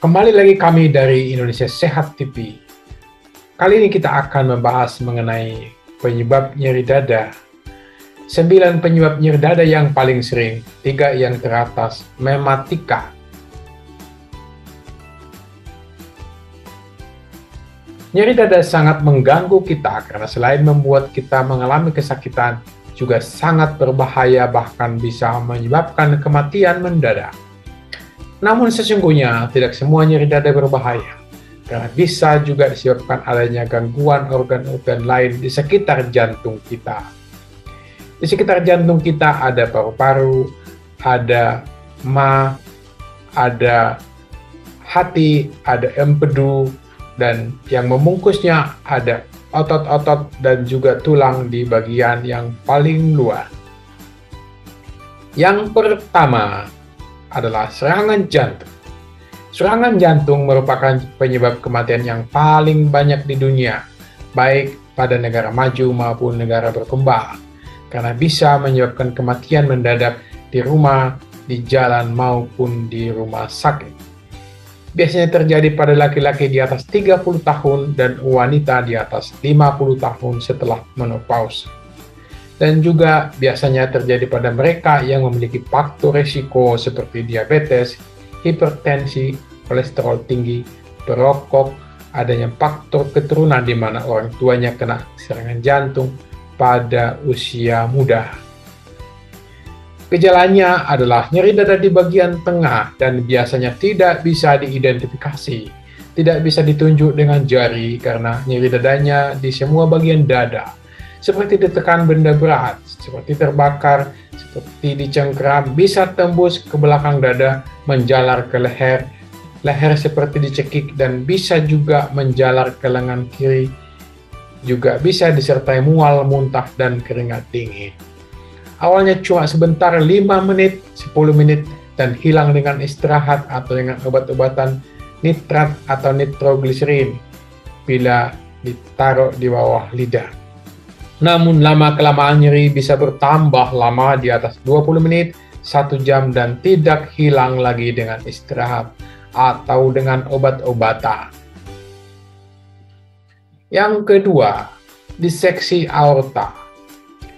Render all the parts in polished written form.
Kembali lagi kami dari Indonesia Sehat TV. Kali ini kita akan membahas mengenai penyebab nyeri dada. 9 penyebab nyeri dada yang paling sering, 3 yang teratas mematika. Nyeri dada sangat mengganggu kita karena selain membuat kita mengalami kesakitan, juga sangat berbahaya bahkan bisa menyebabkan kematian mendadak. Namun sesungguhnya tidak semua nyeri dada berbahaya, karena bisa juga disebabkan adanya gangguan organ-organ lain di sekitar jantung kita. Di sekitar jantung kita ada paru-paru, ada ada hati, ada empedu, dan yang membungkusnya ada otot-otot dan juga tulang di bagian yang paling luar. Yang pertama adalah serangan jantung. Serangan jantung merupakan penyebab kematian yang paling banyak di dunia, baik pada negara maju maupun negara berkembang, karena bisa menyebabkan kematian mendadak di rumah, di jalan, maupun di rumah sakit. Biasanya terjadi pada laki-laki di atas 30 tahun dan wanita di atas 50 tahun setelah menopause. Dan juga biasanya terjadi pada mereka yang memiliki faktor risiko seperti diabetes, hipertensi, kolesterol tinggi, perokok, adanya faktor keturunan di mana orang tuanya kena serangan jantung pada usia muda. Gejalanya adalah nyeri dada di bagian tengah dan biasanya tidak bisa diidentifikasi, tidak bisa ditunjuk dengan jari karena nyeri dadanya di semua bagian dada, seperti ditekan benda berat, seperti terbakar, seperti dicengkeram, bisa tembus ke belakang dada, menjalar ke leher, leher seperti dicekik, dan bisa juga menjalar ke lengan kiri, juga bisa disertai mual, muntah, dan keringat dingin. Awalnya cuma sebentar, 5 menit, 10 menit, dan hilang dengan istirahat atau dengan obat-obatan nitrat atau nitrogliserin bila ditaruh di bawah lidah. Namun lama-kelamaan nyeri bisa bertambah lama di atas 20 menit, 1 jam, dan tidak hilang lagi dengan istirahat atau dengan obat-obatan. Yang kedua, diseksi aorta.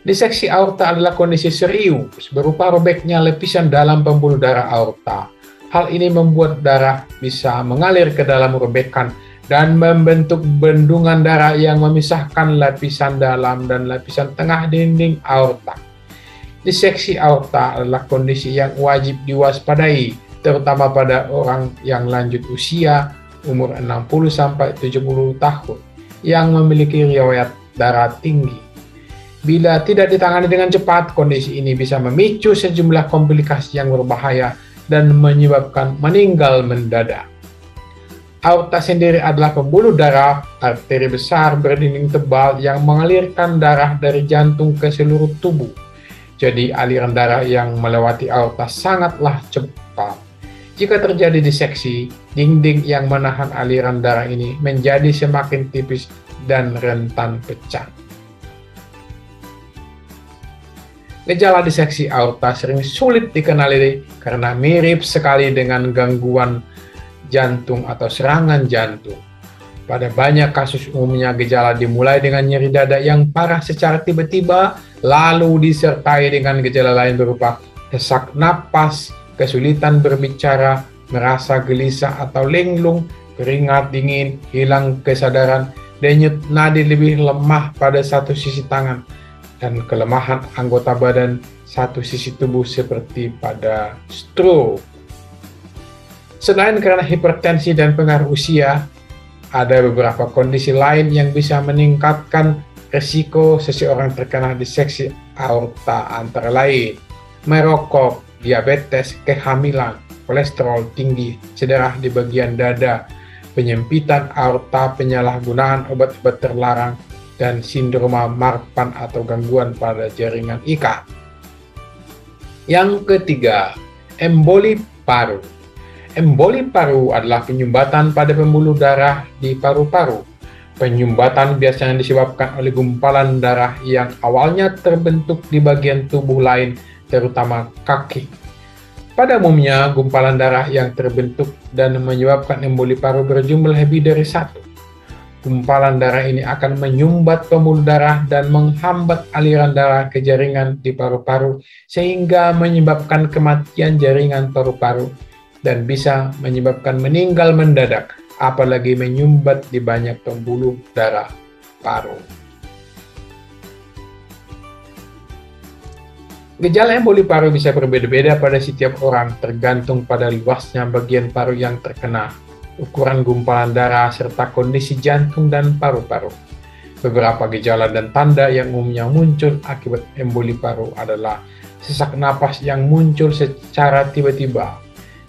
Diseksi aorta adalah kondisi serius berupa robeknya lapisan dalam pembuluh darah aorta. Hal ini membuat darah bisa mengalir ke dalam robekan dan membentuk bendungan darah yang memisahkan lapisan dalam dan lapisan tengah dinding aorta. Diseksi aorta adalah kondisi yang wajib diwaspadai, terutama pada orang yang lanjut usia, umur 60-70 tahun, yang memiliki riwayat darah tinggi. Bila tidak ditangani dengan cepat, kondisi ini bisa memicu sejumlah komplikasi yang berbahaya dan menyebabkan meninggal mendadak. Aorta sendiri adalah pembuluh darah, arteri besar berdinding tebal yang mengalirkan darah dari jantung ke seluruh tubuh. Jadi aliran darah yang melewati aorta sangatlah cepat. Jika terjadi diseksi, dinding yang menahan aliran darah ini menjadi semakin tipis dan rentan pecah. Gejala diseksi aorta sering sulit dikenali karena mirip sekali dengan gangguan jantung atau serangan jantung. Pada banyak kasus umumnya gejala dimulai dengan nyeri dada yang parah secara tiba-tiba, lalu disertai dengan gejala lain berupa sesak napas, kesulitan berbicara, merasa gelisah atau linglung, keringat dingin, hilang kesadaran, denyut nadi lebih lemah pada satu sisi tangan, dan kelemahan anggota badan satu sisi tubuh seperti pada stroke. Selain karena hipertensi dan pengaruh usia, ada beberapa kondisi lain yang bisa meningkatkan risiko seseorang terkena diseksi aorta, antara lain merokok, diabetes, kehamilan, kolesterol tinggi, cedera di bagian dada, penyempitan aorta, penyalahgunaan obat-obat terlarang, dan sindroma Marfan atau gangguan pada jaringan ikat. Yang ketiga, emboli paru. Emboli paru adalah penyumbatan pada pembuluh darah di paru-paru. Penyumbatan biasanya disebabkan oleh gumpalan darah yang awalnya terbentuk di bagian tubuh lain, terutama kaki. Pada umumnya, gumpalan darah yang terbentuk dan menyebabkan emboli paru berjumlah lebih dari satu. Gumpalan darah ini akan menyumbat pembuluh darah dan menghambat aliran darah ke jaringan di paru-paru sehingga menyebabkan kematian jaringan paru-paru dan bisa menyebabkan meninggal mendadak, apalagi menyumbat di banyak pembuluh darah paru. Gejala emboli paru bisa berbeda-beda pada setiap orang tergantung pada luasnya bagian paru yang terkena, ukuran gumpalan darah, serta kondisi jantung dan paru-paru. Beberapa gejala dan tanda yang umumnya muncul akibat emboli paru adalah sesak napas yang muncul secara tiba-tiba,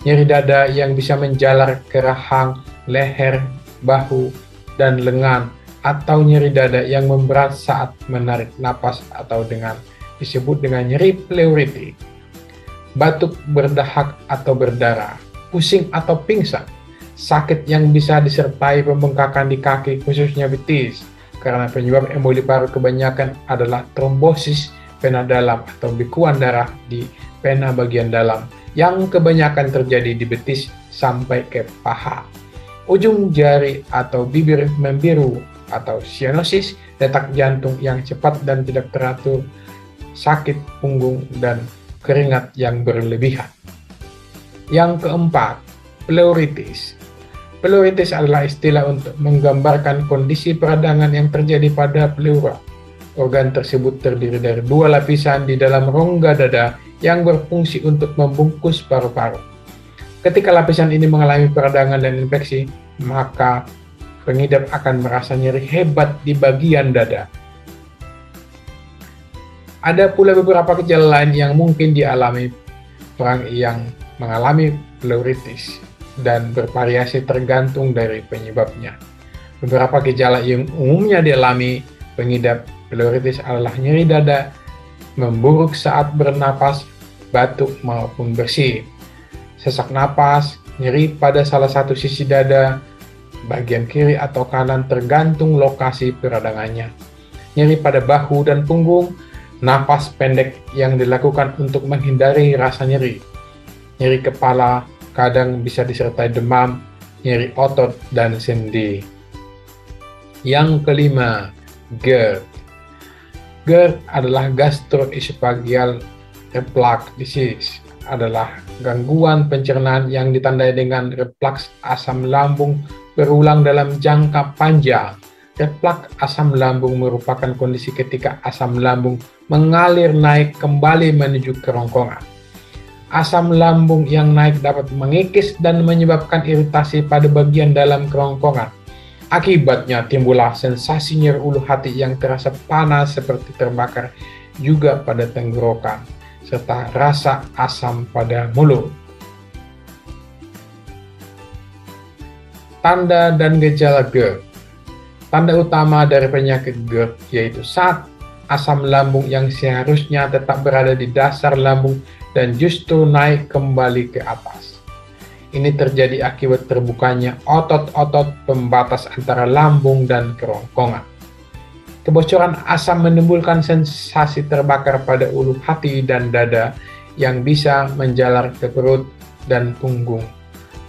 nyeri dada yang bisa menjalar ke rahang, leher, bahu, dan lengan, atau nyeri dada yang memberat saat menarik napas atau disebut dengan nyeri pleuriti, batuk berdahak atau berdarah, pusing atau pingsan, sakit yang bisa disertai pembengkakan di kaki khususnya betis, karena penyebab emboli paru kebanyakan adalah trombosis vena dalam atau bekuan darah di vena bagian dalam yang kebanyakan terjadi di betis sampai ke paha. Ujung jari atau bibir membiru atau cyanosis, detak jantung yang cepat dan tidak teratur, sakit punggung, dan keringat yang berlebihan. Yang keempat, pleuritis. Pleuritis adalah istilah untuk menggambarkan kondisi peradangan yang terjadi pada pleura. Organ tersebut terdiri dari dua lapisan di dalam rongga dada yang berfungsi untuk membungkus paru-paru. Ketika lapisan ini mengalami peradangan dan infeksi, maka pengidap akan merasa nyeri hebat di bagian dada. Ada pula beberapa gejala lain yang mungkin dialami orang yang mengalami pleuritis dan bervariasi tergantung dari penyebabnya. Beberapa gejala yang umumnya dialami pengidap pleuritis adalah nyeri dada, memburuk saat bernapas, batuk maupun bersin, sesak napas, nyeri pada salah satu sisi dada, bagian kiri atau kanan tergantung lokasi peradangannya, nyeri pada bahu dan punggung, napas pendek yang dilakukan untuk menghindari rasa nyeri, nyeri kepala, kadang bisa disertai demam, nyeri otot, dan sendi. Yang kelima, GERD. GERD adalah gastroesophageal reflux disease, adalah gangguan pencernaan yang ditandai dengan reflux asam lambung berulang dalam jangka panjang. Reflux asam lambung merupakan kondisi ketika asam lambung mengalir naik kembali menuju kerongkongan. Asam lambung yang naik dapat mengikis dan menyebabkan iritasi pada bagian dalam kerongkongan. Akibatnya timbullah sensasi nyeri ulu hati yang terasa panas seperti terbakar juga pada tenggorokan, serta rasa asam pada mulut. Tanda dan gejala GERD. Tanda utama dari penyakit GERD yaitu saat asam lambung yang seharusnya tetap berada di dasar lambung dan justru naik kembali ke atas. Ini terjadi akibat terbukanya otot-otot pembatas antara lambung dan kerongkongan. Kebocoran asam menimbulkan sensasi terbakar pada ulu hati dan dada yang bisa menjalar ke perut dan punggung.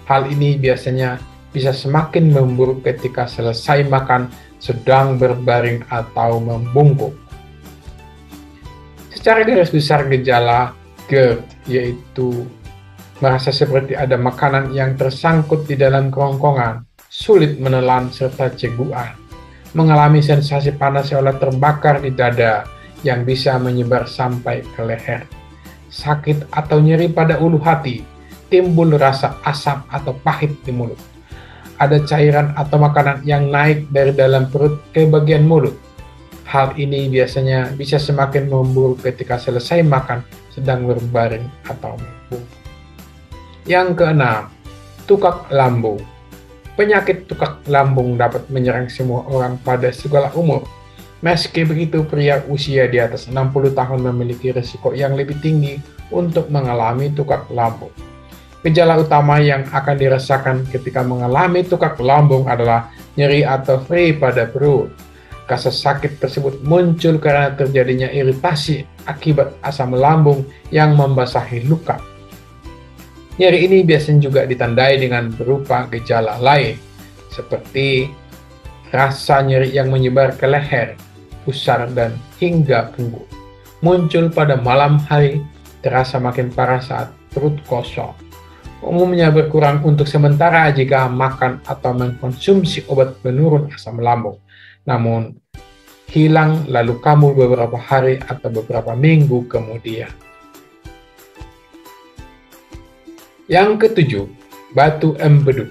Hal ini biasanya bisa semakin memburuk ketika selesai makan, sedang berbaring, atau membungkuk. Secara garis besar gejala GERD yaitu merasa seperti ada makanan yang tersangkut di dalam kerongkongan, sulit menelan serta cegukan, mengalami sensasi panas seolah terbakar di dada yang bisa menyebar sampai ke leher, sakit atau nyeri pada ulu hati, timbul rasa asam atau pahit di mulut. Ada cairan atau makanan yang naik dari dalam perut ke bagian mulut. Hal ini biasanya bisa semakin memburuk ketika selesai makan, sedang berbaring, atau membungkuk. Yang keenam, tukak lambung. Penyakit tukak lambung dapat menyerang semua orang pada segala umur. Meski begitu, pria usia di atas 60 tahun memiliki risiko yang lebih tinggi untuk mengalami tukak lambung. Gejala utama yang akan dirasakan ketika mengalami tukak lambung adalah nyeri atau free pada perut. Kasus sakit tersebut muncul karena terjadinya iritasi akibat asam lambung yang membasahi luka. Nyeri ini biasanya juga ditandai dengan berupa gejala lain, seperti rasa nyeri yang menyebar ke leher, pusar, dan hingga punggung. Muncul pada malam hari, terasa makin parah saat perut kosong. Umumnya berkurang untuk sementara jika makan atau mengkonsumsi obat penurun asam lambung. Namun, hilang lalu kambuh beberapa hari atau beberapa minggu kemudian. Yang ketujuh, batu empedu.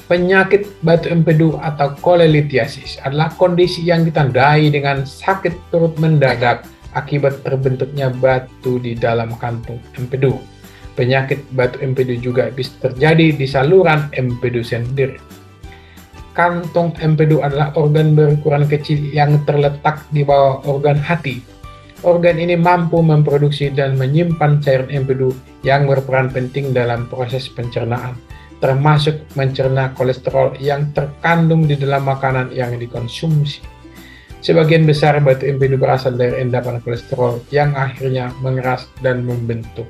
Penyakit batu empedu atau kolelithiasis adalah kondisi yang ditandai dengan sakit perut mendadak akibat terbentuknya batu di dalam kantung empedu. Penyakit batu empedu juga bisa terjadi di saluran empedu sendiri. Kantung empedu adalah organ berukuran kecil yang terletak di bawah organ hati. Organ ini mampu memproduksi dan menyimpan cairan empedu yang berperan penting dalam proses pencernaan, termasuk mencerna kolesterol yang terkandung di dalam makanan yang dikonsumsi. Sebagian besar batu empedu berasal dari endapan kolesterol yang akhirnya mengeras dan membentuk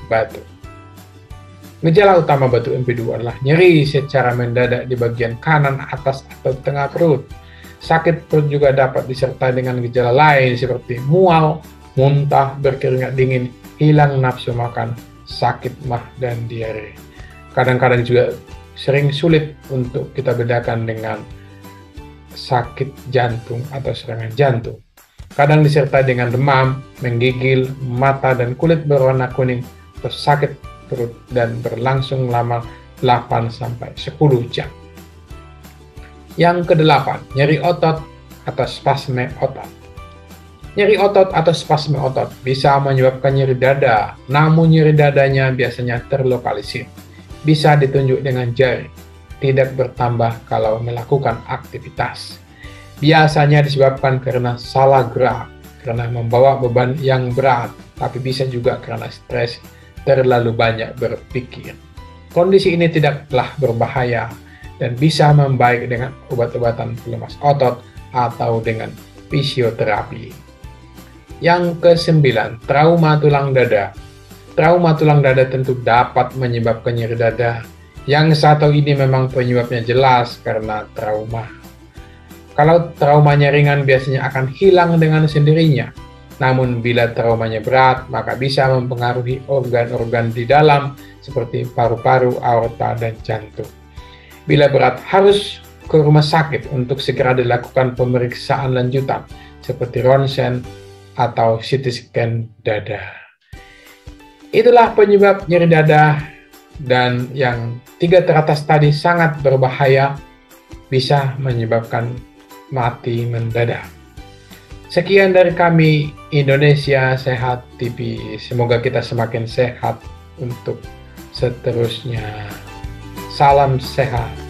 batu. Gejala utama batu empedu adalah nyeri secara mendadak di bagian kanan atas atau tengah perut. Sakit perut juga dapat disertai dengan gejala lain seperti mual, muntah, berkeringat dingin, hilang nafsu makan, sakit mah, dan diare. Kadang-kadang juga sering sulit untuk kita bedakan dengan sakit jantung atau serangan jantung. Kadang disertai dengan demam, menggigil, mata dan kulit berwarna kuning, atau sakit perut dan berlangsung lama 8-10 jam. Yang kedelapan, nyeri otot atau spasme otot. Nyeri otot atau spasme otot bisa menyebabkan nyeri dada, namun nyeri dadanya biasanya terlokalisir. Bisa ditunjuk dengan jari, tidak bertambah kalau melakukan aktivitas. Biasanya disebabkan karena salah gerak, karena membawa beban yang berat, tapi bisa juga karena stres, terlalu banyak berpikir. Kondisi ini tidaklah berbahaya dan bisa membaik dengan obat-obatan pelemas otot atau dengan fisioterapi. Yang kesembilan, trauma tulang dada. Trauma tulang dada tentu dapat menyebabkan nyeri dada. Yang satu ini memang penyebabnya jelas karena trauma. Kalau traumanya ringan biasanya akan hilang dengan sendirinya. Namun bila traumanya berat, maka bisa mempengaruhi organ-organ di dalam seperti paru-paru, aorta, dan jantung. Bila berat, harus ke rumah sakit untuk segera dilakukan pemeriksaan lanjutan seperti ronsen atau CT scan dada. Itulah penyebab nyeri dada, dan yang tiga teratas tadi sangat berbahaya, bisa menyebabkan mati mendadak. Sekian dari kami, Indonesia Sehat TV. Semoga kita semakin sehat untuk seterusnya. Salam sehat.